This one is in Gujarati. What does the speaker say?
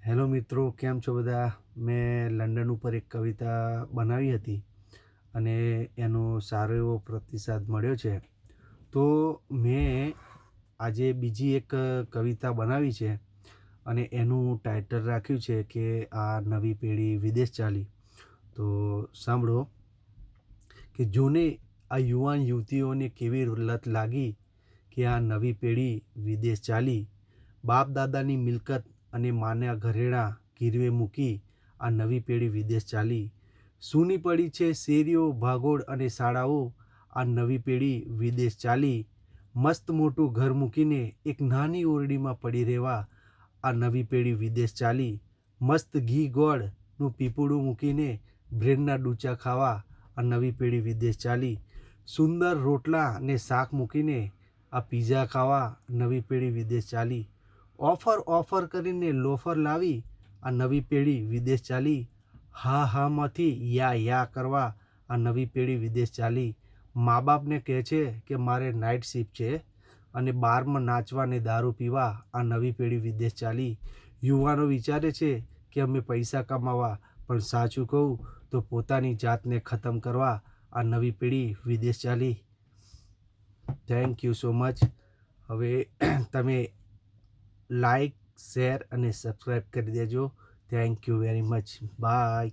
હેલો મિત્રો, કેમ છો બધા? મેં લંડન ઉપર એક કવિતા બનાવી હતી અને એનો સારો એવો પ્રતિસાદ મળ્યો છે. તો મેં આજે બીજી એક કવિતા બનાવી છે અને એનું ટાઇટલ રાખ્યું છે કે આ નવી પેઢી વિદેશ ચાલી. તો સાંભળો કે જોને આ યુવાન યુવતીઓને કેવી લત લાગી કે આ નવી પેઢી વિદેશ ચાલી. બાપ દાદાની મિલકત અને માના ઘરેણાં ગીરવે મૂકી આ નવી પેઢી વિદેશ ચાલી. સૂની પડી છે શેરીઓ, ભાગોળ અને શાળાઓ, આ નવી પેઢી વિદેશ ચાલી. મસ્ત મોટું ઘર મૂકીને એક નાની ઓરડીમાં પડી રહેવા આ નવી પેઢી વિદેશ ચાલી. મસ્ત ઘી ગોળનું પીપળું મૂકીને બ્રેડના ડૂચા ખાવા આ નવી પેઢી વિદેશ ચાલી. સુંદર રોટલા ને શાક મૂકીને આ પીઝા ખાવા નવી પેઢી વિદેશ ચાલી. ઓફર કરીને લોફર લાવી આ નવી પેઢી વિદેશ ચાલી. હા હામાંથી યા કરવા આ નવી પેઢી વિદેશ ચાલી. મા બાપને કહે છે કે મારે નાઇટ શિફ્ટ છે અને બારમાં નાચવા ને દારૂ પીવા આ નવી પેઢી વિદેશ ચાલી. યુવાનો વિચારે છે કે અમે પૈસા કમાવા, પણ સાચું કહું તો પોતાની જાતને ખતમ કરવા આ નવી પેઢી વિદેશ ચાલી. Thank you so much. હવે તમે લાઈક, શેર અને સબસ્ક્રાઈબ કરી દેજો. Thank you very much. By.